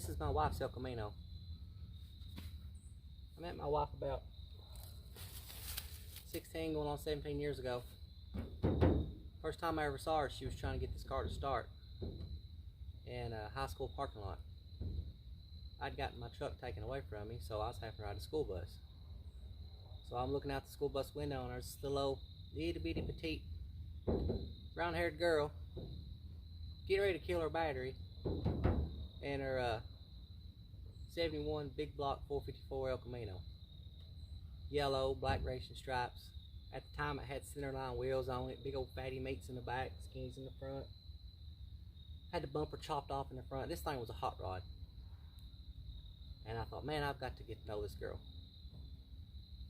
This is my wife's El Camino. I met my wife about 16 going on 17 years ago. First time I ever saw her, she was trying to get this car to start in a high school parking lot. I'd gotten my truck taken away from me, so I was having to ride a school bus. So I'm looking out the school bus window, and there's this little old itty bitty petite brown haired girl getting ready to kill her battery and her 71 big block 454 El Camino. Yellow, black racing stripes. At the time it had centerline wheels on it, big old fatty meats in the back, skinnies in the front. Had the bumper chopped off in the front. This thing was a hot rod. And I thought, man, I've got to get to know this girl.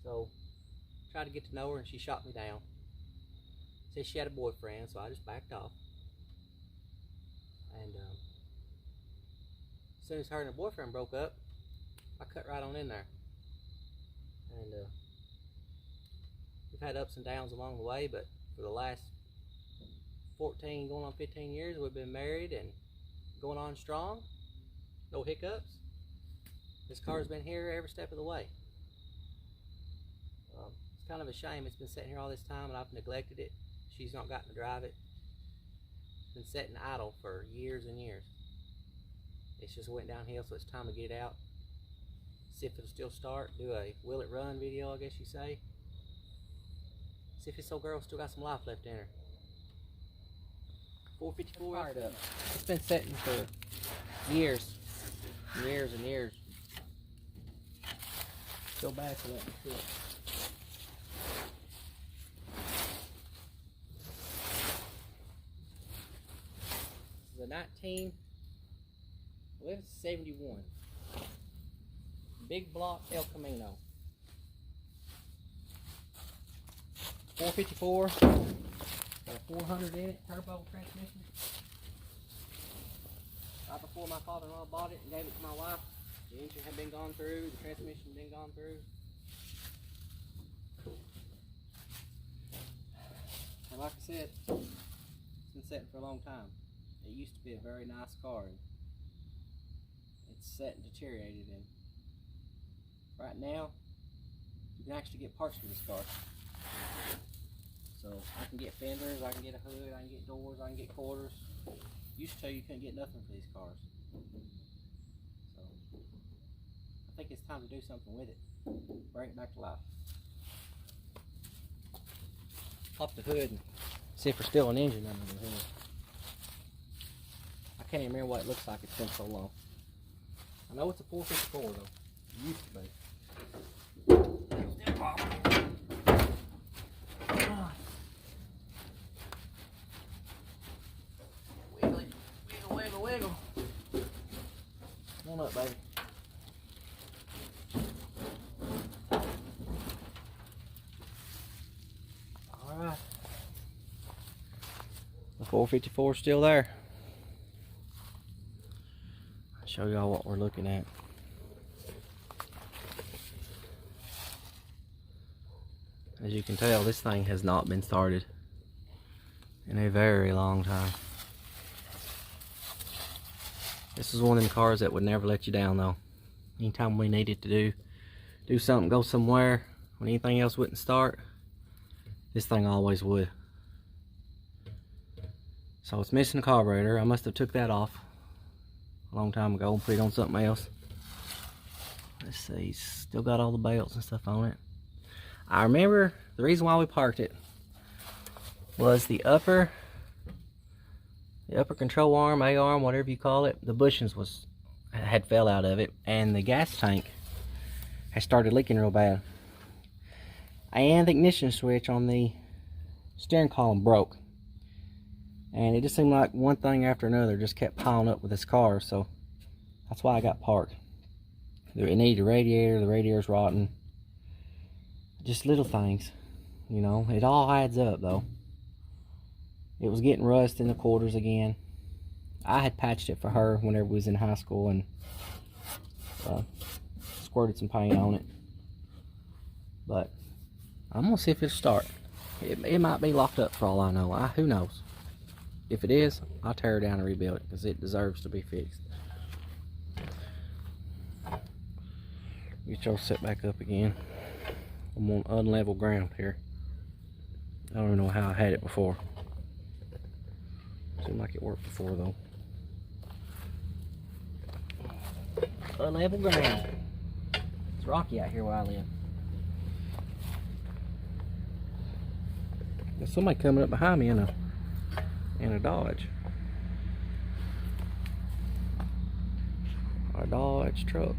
So, tried to get to know her and she shot me down. Said she had a boyfriend, so I just backed off. And as soon as her and her boyfriend broke up, I cut right on in there. And we've had ups and downs along the way, but for the last 14, going on 15 years, we've been married and going on strong. No hiccups. This car's been here every step of the way. It's kind of a shame it's been sitting here all this time and I've neglected it. She's not gotten to drive it. It's been sitting idle for years and years. It's just went downhill, so it's time to get it out. See if it'll still start. Do a will it run video, I guess you say. See if this old girl still got some life left in her. 454 fired up. It's been sitting for years. Years and years. Go back and let me see it. This is a 1971 big block El Camino. 454, got a 400 in it, turbo transmission. Right before my father-in-law bought it and gave it to my wife, the engine had been gone through, the transmission had been gone through. And like I said, it's been sitting for a long time. It used to be a very nice car, and it's set and deteriorated, and right now you can actually get parts for this car. So I can get fenders, I can get a hood, I can get doors, I can get quarters. Used to you couldn't get nothing for these cars. So I think it's time to do something with it. Bring it back to life. Pop the hood and see if there's still an engine under the hood. I can't even remember what it looks like, it's been so long. I know it's a 454 though. It used to be. Still popping. Wiggly, wiggle, wiggle, wiggle. Come on up, baby. Alright. The 454 is still there. I'll show y'all what we're looking at. As you can tell, this thing has not been started in a very long time. This is one of them cars that would never let you down though. Anytime we needed to do something, go somewhere, when anything else wouldn't start, this thing always would. So it's missing a carburetor. I must have took that off a long time ago and put it on something else. Let's see, still got all the belts and stuff on it. I remember the reason why we parked it was the upper control arm, A-arm, whatever you call it, the bushings had fell out of it, and the gas tank had started leaking real bad. And the ignition switch on the steering column broke. And it just seemed like one thing after another just kept piling up with this car, so that's why I got parked. It needed a radiator, the radiator's rotten. Just little things, you know. It all adds up though. It was getting rust in the quarters again. I had patched it for her whenever we was in high school and squirted some paint on it. But I'm gonna see if it'll start. It might be locked up for all I know. Who knows? If it is, I'll tear it down and rebuild it because it deserves to be fixed. Get y'all set back up again. I'm on unlevel ground here. I don't even know how I had it before. Seemed like it worked before though. Unlevel ground. It's rocky out here where I live. There's somebody coming up behind me in a Dodge. Our Dodge truck.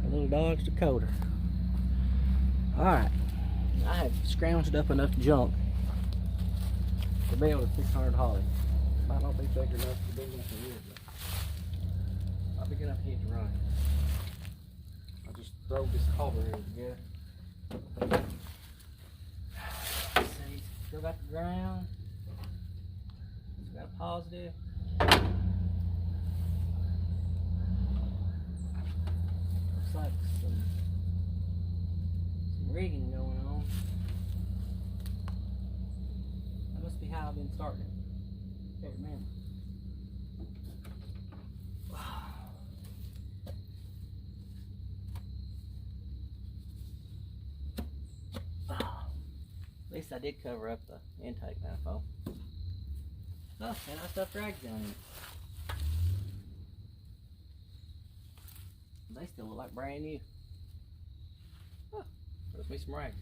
A little Dodge Dakota. Alright. I have scrounged up enough junk to build a 600 Holly. Might not be big enough to be enough to use, but not big enough to hit the run. I'll just throw this carburetor together. Let's see, still got the ground. Still got a positive. Looks like some rigging going on. That must be how I've been starting it. Can't remember. At least I did cover up the intake manifold. Oh, and I stuffed rags down in it. They still look like brand new. Oh, there's me some rags.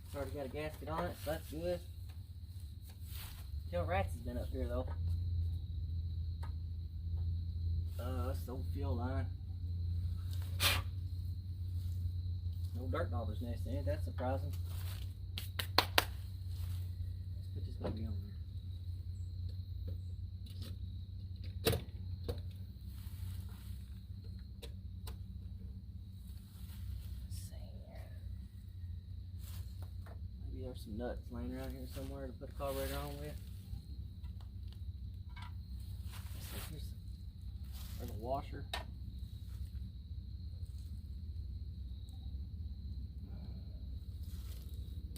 It's already got a gasket on it, so that's good. Tail rats has been up here though. That's the old fuel line. No dirt dauber's nest in it, that's surprising. Let's put this baby on there. There's some nuts laying around here somewhere to put a carburetor on with. There's a washer.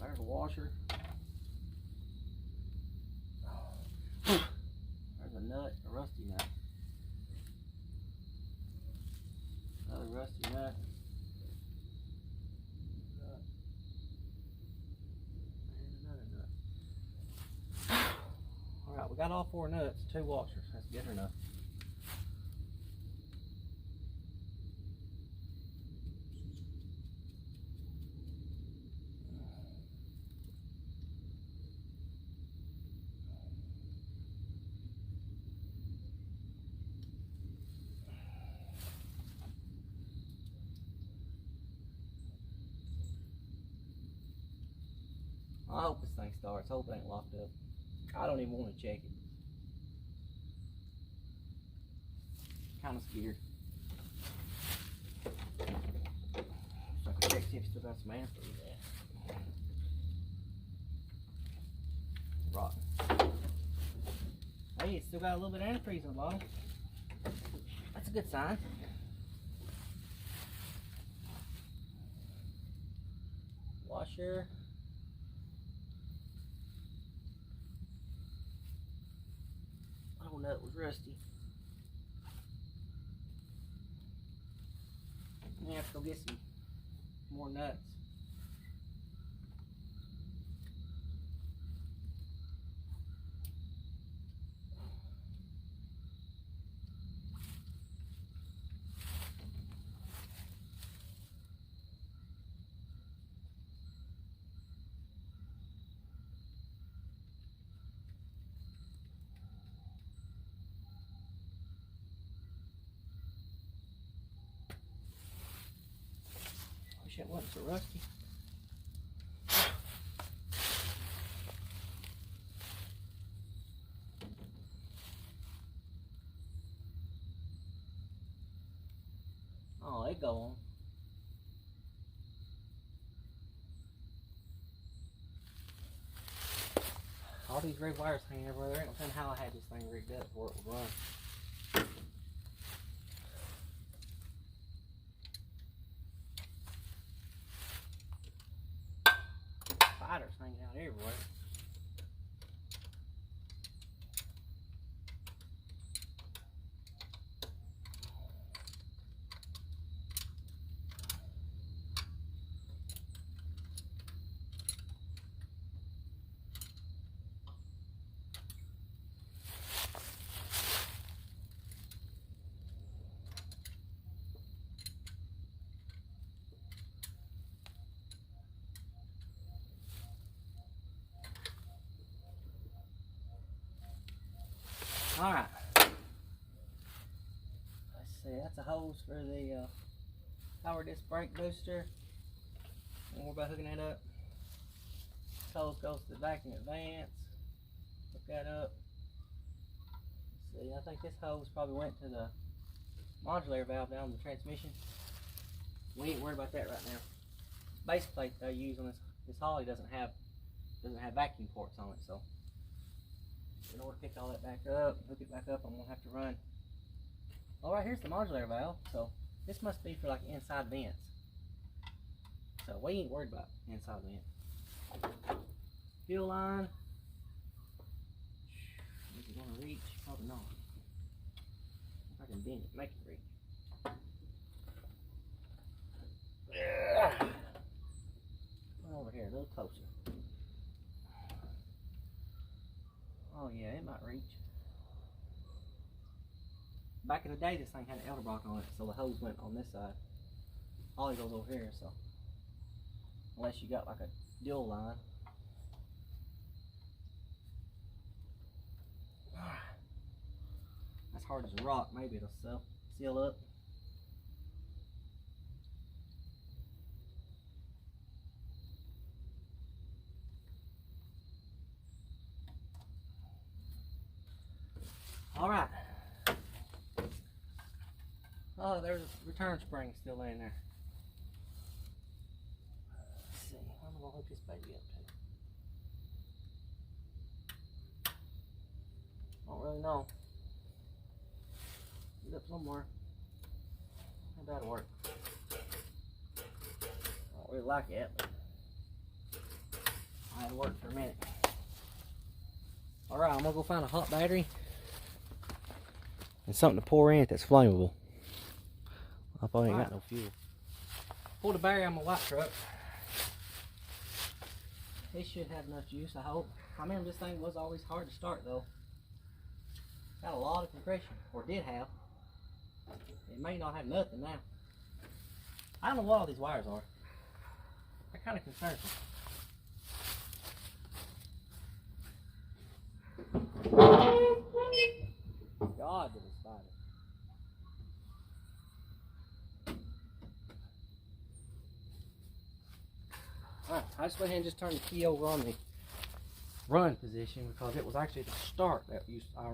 There's a washer. There's a nut, a rusty nut. Another rusty nut. Alright, we got all 4 nuts, 2 washers. That's good enough. I hope this thing starts. I hope it ain't locked up. I don't even want to check it. Kind of scared. So I can check see if it's still got some antifreeze there. Rotten. Hey, it's still got a little bit of antifreeze in the bottom. That's a good sign. Washer. Oh, nut was rusty. I have to go get some more nuts. Wish it wasn't so rusty. Oh, they go on. All these red wires hanging everywhere. There ain't no telling how I had this thing rigged up before it would run. Spiders hanging out everywhere. Alright. Let's see, that's a hose for the power disc brake booster. Don't worry about hooking that up. This hose goes to the vacuum advance. Hook that up. Let's see, I think this hose probably went to the modulator valve down in the transmission. We ain't worried about that right now. Base plate they use on this Holly doesn't have vacuum ports on it, so in order to pick all that back up, hook it back up, I'm gonna have to run. Alright, here's the modulator valve, so this must be for like inside vents. So we ain't worried about inside vents. Fuel line. Is it gonna reach? Probably not. If I can bend it, make it reach. Over here, a little closer. Oh yeah, it might reach. Back in the day, this thing had an Elderbrock on it, so the hose went on this side. Holly goes over here, so unless you got like a dual line. That's hard as a rock. Maybe it'll seal up. All right. Oh, there's a return spring still in there. Let's see, I'm gonna hook this baby up to. Don't really know. Get up somewhere. Maybe that'll work. I don't really like it, but it'll work for a minute. All right, I'm gonna go find a hot battery and something to pour in it that's flammable. I probably ain't got no fuel. Pull the battery on my white truck. It should have enough juice, I hope. I remember this thing was always hard to start though. Got a lot of compression, or did have. It may not have nothing now. I don't know what all these wires are. That kind of concerns me. God, did it spider. Alright, I just went ahead and just turned the key over on the run position because it was actually the start that used, I think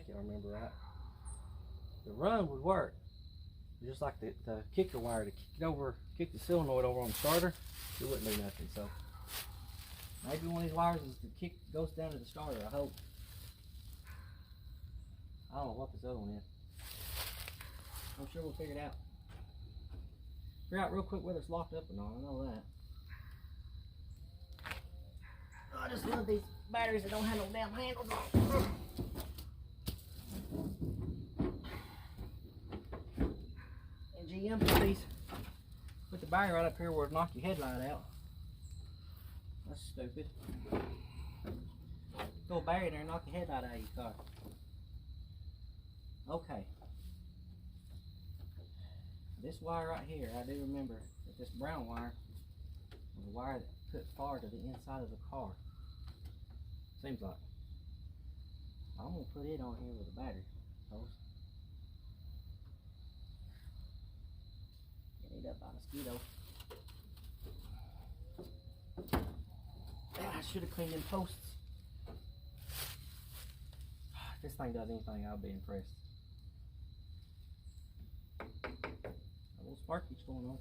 I remember right. The run would work. Just like the kicker wire to kick the solenoid over on the starter, it wouldn't do nothing. So maybe one of these wires is the kick goes down to the starter, I hope. I don't know what this other one is. I'm sure we'll figure it out. Figure out real quick whether it's locked up or not, I know that. I just love these batteries that don't have no damn handles on. And GM put the battery right up here where it knock your headlight out. That's stupid. Throw a battery there and knock your headlight out of your car. Okay. This wire right here, I do remember that this brown wire was a wire that put far to the inside of the car. Seems like. I'm going to put it on here with a battery hose. Get it up by mosquito. I should have cleaned them posts. If this thing does anything, I'll be impressed. A little sparky's going on.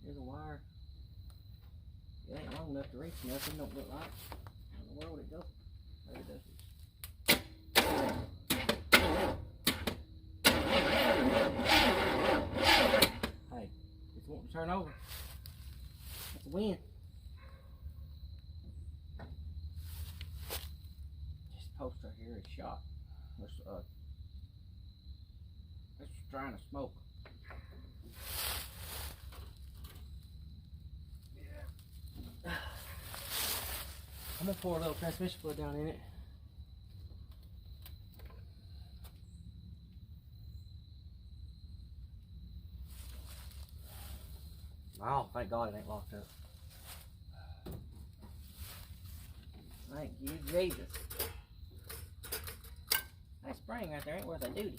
Here's a wire. It ain't long enough to reach nothing, don't look like. I don't know where would it go. There it does. Hey, it's wanting to turn over. That's a wind. This post right here is shot. It's trying to smoke. I'm gonna pour a little transmission fluid down in it. Oh, thank God it ain't locked up. Thank you, Jesus. That spring right there ain't worth a duty.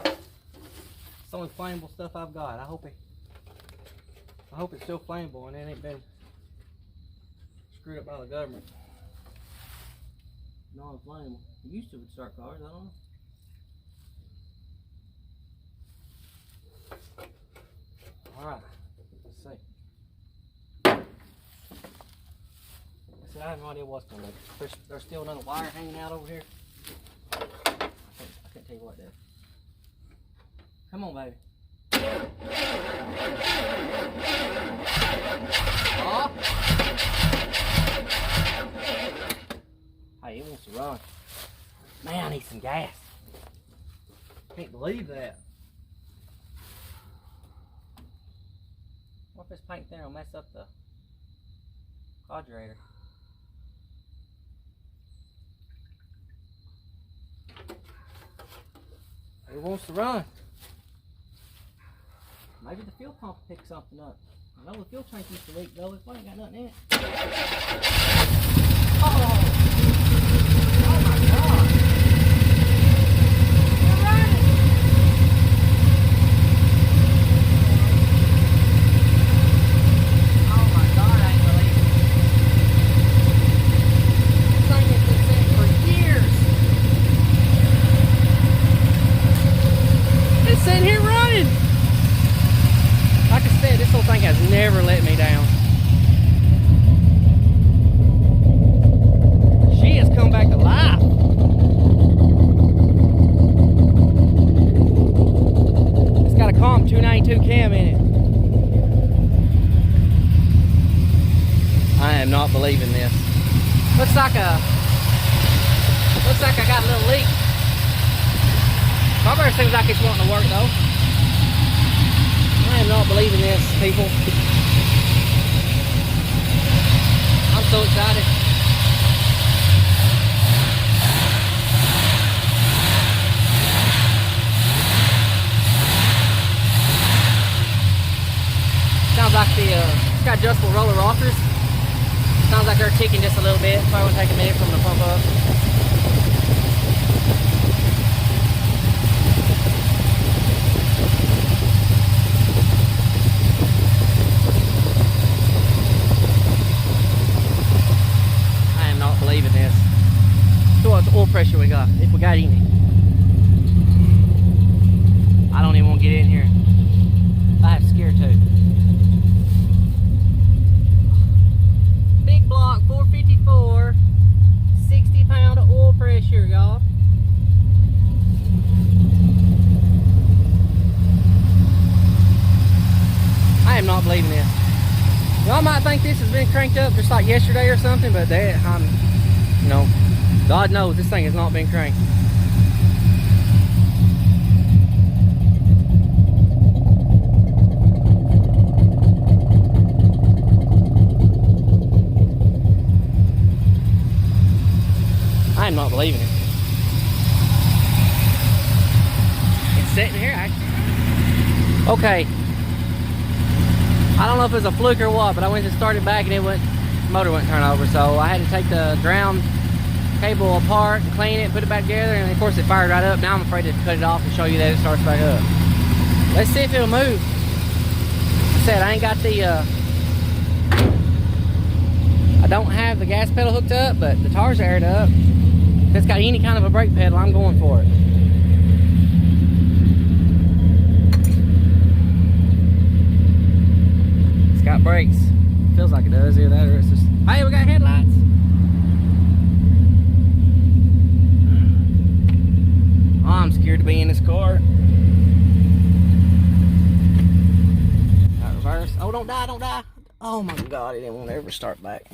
It's the only flammable stuff I've got. I hope it's still flammable and it ain't been screwed up by the government. Non-flammable. It used to would start cars, I don't know. Alright, let's see. I have no idea what's going on. There's still another wire hanging out over here. I can't tell you what that is. Come on, baby. Oh. Hey, it wants to run. Man, I need some gas. Can't believe that. What if this paint there will mess up the carburetor? It wants to run. Maybe the fuel pump will pick something up. I know the fuel tank used to leak though. This one ain't got nothing in it. Oh! Oh my God! You're running! Oh my God, I ain't believing it. This thing has been sitting for years. It's sitting here running. Like I said, this whole thing has never let me down. She has come back to life. It's got a Comp 292 cam in it. I am not believing this. Looks like I got a little leak. Carburetor seems like it's wanting to work though. I am not believing this, people. I'm so excited. Sounds like it's got adjustable roller rockers. Sounds like they're ticking just a little bit. Probably will take a minute for them to pump up. Believing this. So what's the oil pressure we got, if we got any? I don't even want to get in here. I have scared too. Big block 454, 60 pound of oil pressure, y'all. I am not believing this. Y'all might think this has been cranked up just like yesterday or something, but you know, God knows this thing has not been cranked. I am not believing it. It's sitting here, actually. Okay. I don't know if it was a fluke or what, but I went to start it back and the motor wouldn't turn over. So I had to take the ground cable apart and clean it and put it back together. And of course it fired right up. Now I'm afraid to cut it off and show you that it starts back up. Let's see if it'll move. Like I said, I ain't got the, I don't have the gas pedal hooked up, but the tires are aired up. If it's got any kind of a brake pedal, I'm going for it. Got brakes. Feels like it does. Either that or it's just, hey, we got headlights. Oh, I'm scared to be in this car. Got reverse. Oh, don't die, don't die. Oh my God, it didn't want to ever start back.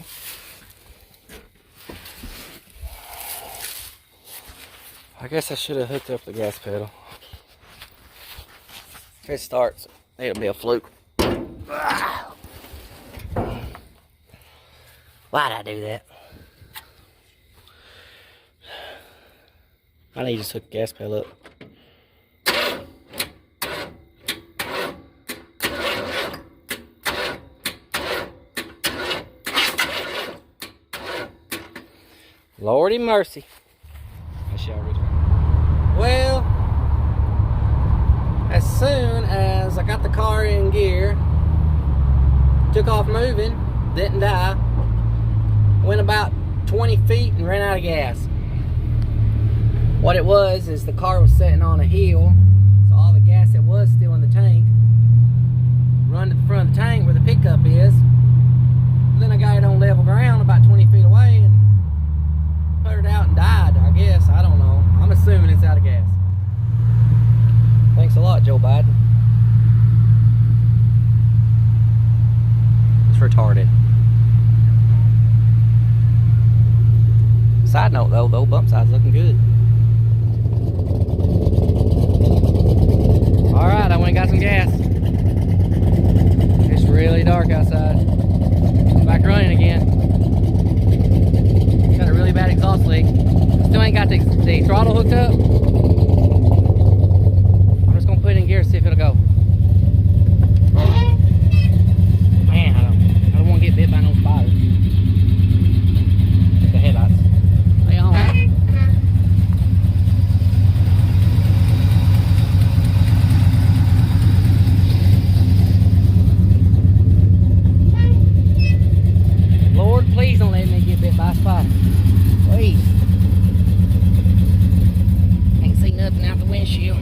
I guess I should have hooked up the gas pedal. If it starts, it'll be a fluke. Why'd I do that? I need to hook the gas pedal up. Lordy mercy. I shall return. Well, as soon as I got the car in gear, took off moving, didn't die, went about 20 feet and ran out of gas. What it was is the car was sitting on a hill, so all the gas that was still in the tank run to the front of the tank where the pickup is. Then I got it on level ground about 20 feet away and put it out and died, I guess. I don't know. I'm assuming it's out of gas. Thanks a lot, Joe Biden. It's retarded. Side note though, the old bump side's looking good. Alright, I went and got some gas. It's really dark outside. Back running again. Got a really bad exhaust leak. Still ain't got the throttle hooked up. I'm just gonna put it in gear and see if it'll go. Man, I don't want to get bit by no spiders. The headlights. They on. Lord, please don't let me get bit by a spider. Please. Can't see nothing out the windshield.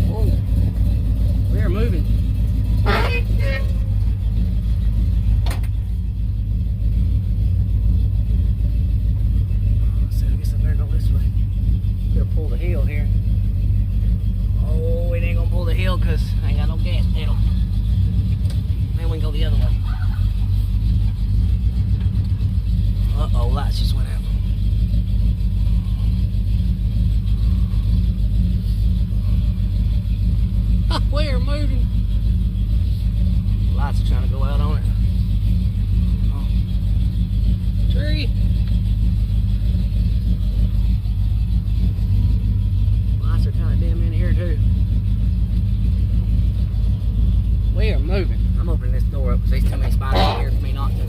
Whoa. We're moving. So I guess I better go this way. Better pull the hill here. Oh, it ain't gonna pull the hill because I ain't got no gas pedal. Then we can go the other way. Uh-oh, lights just went out. We're moving. Lights are trying to go out on it. Oh. Tree. Lights are kind of dim in here too. We are moving. I'm opening this door up because there's too many spiders in here for me not to.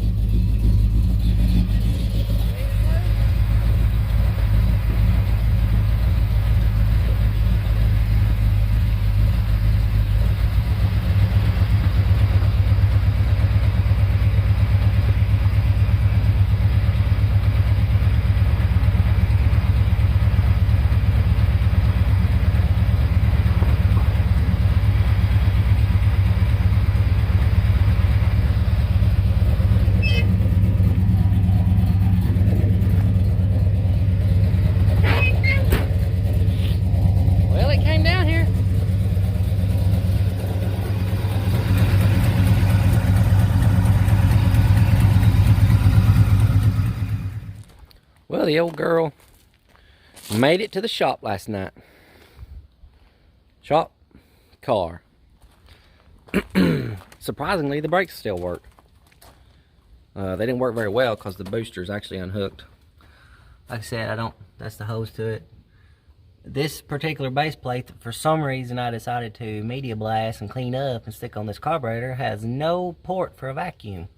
Well, the old girl made it to the shop last night. Shop, car. Surprisingly, the brakes still work. They didn't work very well because the booster's actually unhooked. Like I said, that's the hose to it. This particular base plate, for some reason I decided to media blast and clean up and stick on this carburetor, has no port for a vacuum.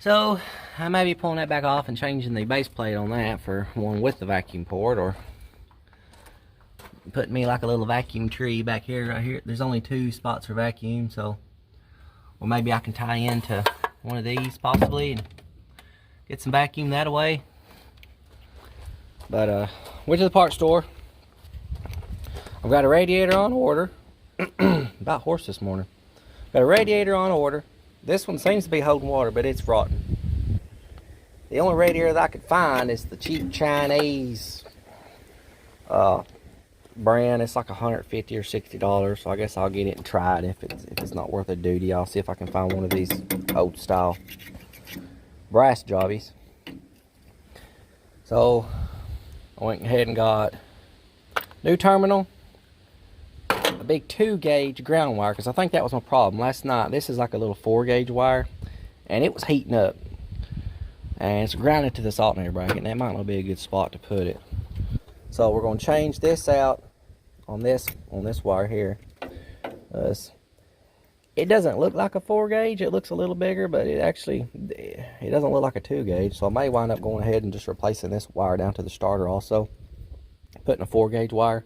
So I may be pulling that back off and changing the base plate on that for one with the vacuum port, or putting me like a little vacuum tree back here, right here. There's only 2 spots for vacuum, so, or maybe I can tie into one of these possibly and get some vacuum that away. But went to the parts store. I've got a radiator on order. About hoarse this morning. Got a radiator on order. This one seems to be holding water, but it's rotten. The only radiator that I could find is the cheap Chinese brand. It's like $150 or $60, so I guess I'll get it and try it. If it's not worth a duty, I'll see if I can find one of these old style brass jobbies. So I went ahead and got new terminal, a big 2-gauge ground wire, because I think that was my problem last night. This is like a little 4-gauge wire, and it was heating up, and it's grounded to this alternator bracket, and that might not be a good spot to put it. So we're going to change this out, on this wire here. It doesn't look like a 4 gauge. It looks a little bigger, but it doesn't look like a 2 gauge. So I may wind up going ahead and just replacing this wire down to the starter also. Putting a 4 gauge wire.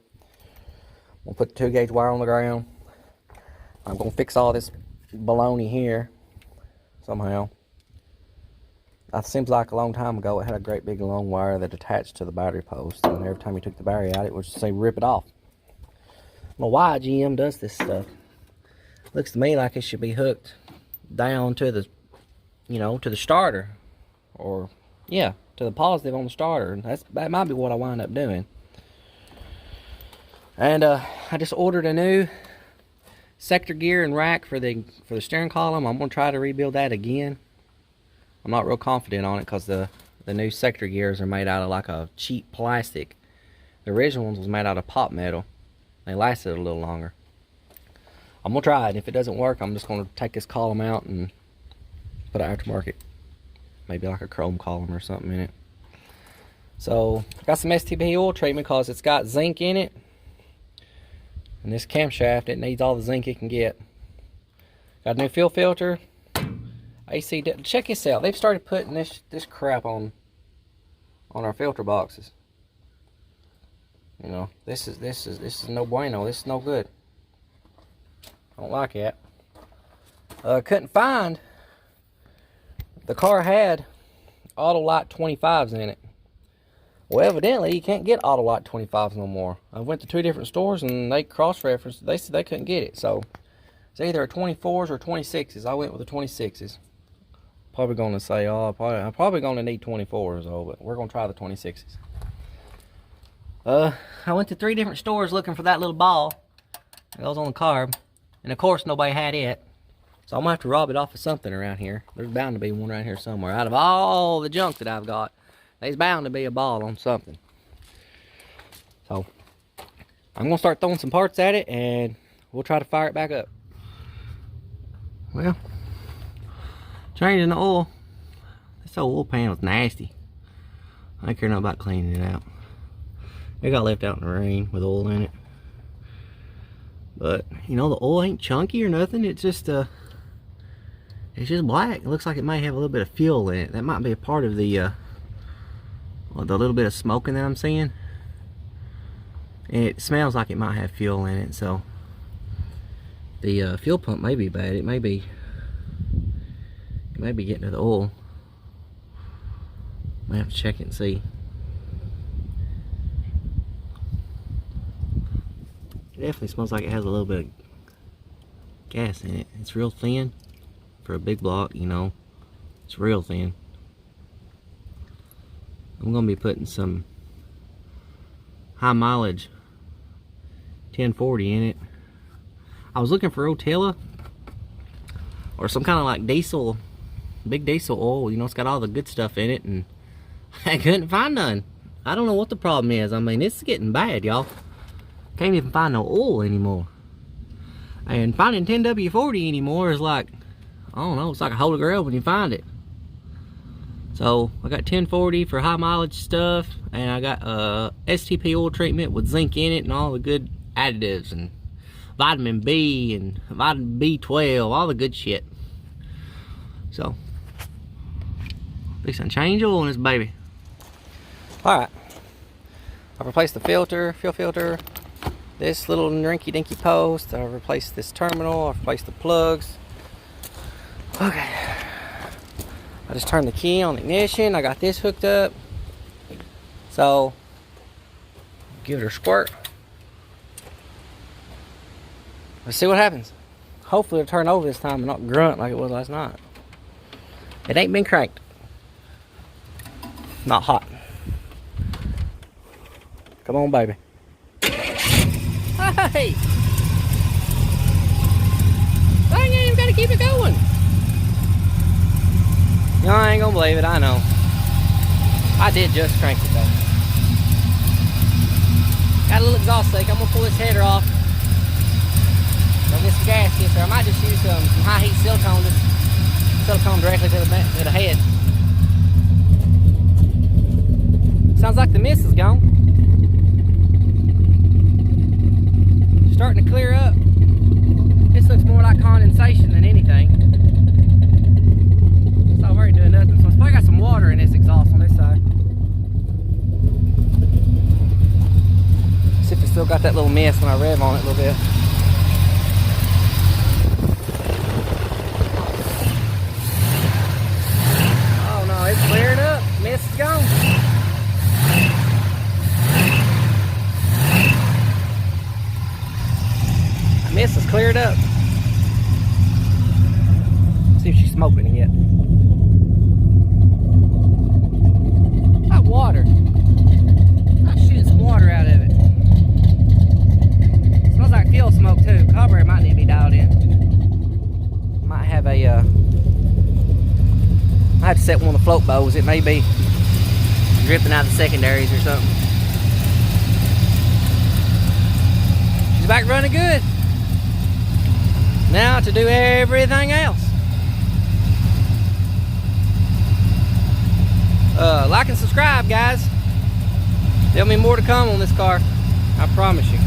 I'm going to put the 2 gauge wire on the ground. I'm going to fix all this baloney here somehow. It seems like a long time ago it had a great big long wire that attached to the battery post. And every time you took the battery out, it would say rip it off. I don't know why GM does this stuff. Looks to me like it should be hooked down to the, to the starter, or yeah, to the positive on the starter. That might be what I wind up doing. And I just ordered a new sector gear and rack for the steering column. I'm gonna try to rebuild that again. I'm not real confident on it because the new sector gears are made out of like a cheap plastic. The original ones was made out of pop metal. They lasted a little longer. I'm gonna try it. If it doesn't work, I'm just gonna take this column out and put an aftermarket, maybe like a chrome column or something in it. So got some STP oil treatment because it's got zinc in it, and this camshaft, it needs all the zinc it can get. Got a new fuel filter, AC. Check this out. They've started putting this crap on our filter boxes. This is no bueno. This is no good. I don't like it. Couldn't find. The car had Autolite 25s in it. Well, evidently you can't get Autolite 25s no more. I went to 2 different stores and they cross-referenced. They said they couldn't get it. So it's either a 24s or 26s. I went with the 26s. Probably going to say, I'm probably going to need 24s though, but we're going to try the 26s. I went to 3 different stores looking for that little ball that goes on the carb. And of course nobody had it. So I'm gonna have to rob it off of something around here. There's bound to be one around here somewhere. Out of all the junk that I've got, there's bound to be a ball on something. So I'm gonna start throwing some parts at it and we'll try to fire it back up. Well, changing the oil. This oil pan was nasty. I don't care nothing about cleaning it out. It got left out in the rain with oil in it. But the oil ain't chunky or nothing. It's just black. It looks like it might have a little bit of fuel in it. That might be a part of the little bit of smoking that I'm seeing. And it smells like it might have fuel in it. So the fuel pump may be bad. It may be getting to the oil. Might have to check it and see. It definitely smells like it has a little bit of gas in it. It's real thin for a big block, it's real thin. I'm gonna be putting some high mileage 1040 in it. I was looking for Rotella or some kind of like diesel, big diesel oil, it's got all the good stuff in it, and I couldn't find none. I don't know what the problem is. I mean, it's getting bad, y'all. Can't even find no oil anymore. And finding 10W40 anymore is like, I don't know, it's like a holy grail when you find it. So I got 1040 for high mileage stuff, and I got STP oil treatment with zinc in it and all the good additives and vitamin B and vitamin B12, all the good shit. So fixing to change oil in this baby. Alright, I've replaced the fuel filter, this little rinky dinky post. I've replaced this terminal. I've replaced the plugs. Okay, I just turned the key on the ignition. I got this hooked up. So give it a squirt. Let's see what happens. Hopefully it'll turn over this time and not grunt like it was last night. It ain't been cranked. Not hot. Come on, baby. Hey! Dang, you gotta keep it going. No, I ain't gonna believe it, I know. I did just crank it though. Got a little exhaust leak. I'm gonna pull this header off. Don't get some gaskets, or I might just use some high heat silicone, just silicone directly to the head. Sounds like the mist is gone. starting to clear up. This looks more like condensation than anything. It's already doing nothing. So it's probably got some water in this exhaust on this side. See if it's still got that little mist when I rev on it a little bit. Oh no, it's clearing up. Mist is gone. The mist is cleared up. See if she's smoking it yet. That water. I'm shooting some water out of it. Smells like fuel smoke too. Carburetor might need to be dialed in. Might have a I have to set one of the float bows. It may be dripping out of the secondaries or something. She's back running good. Now to do everything else. Like and subscribe, guys. There'll be more to come on this car. I promise you.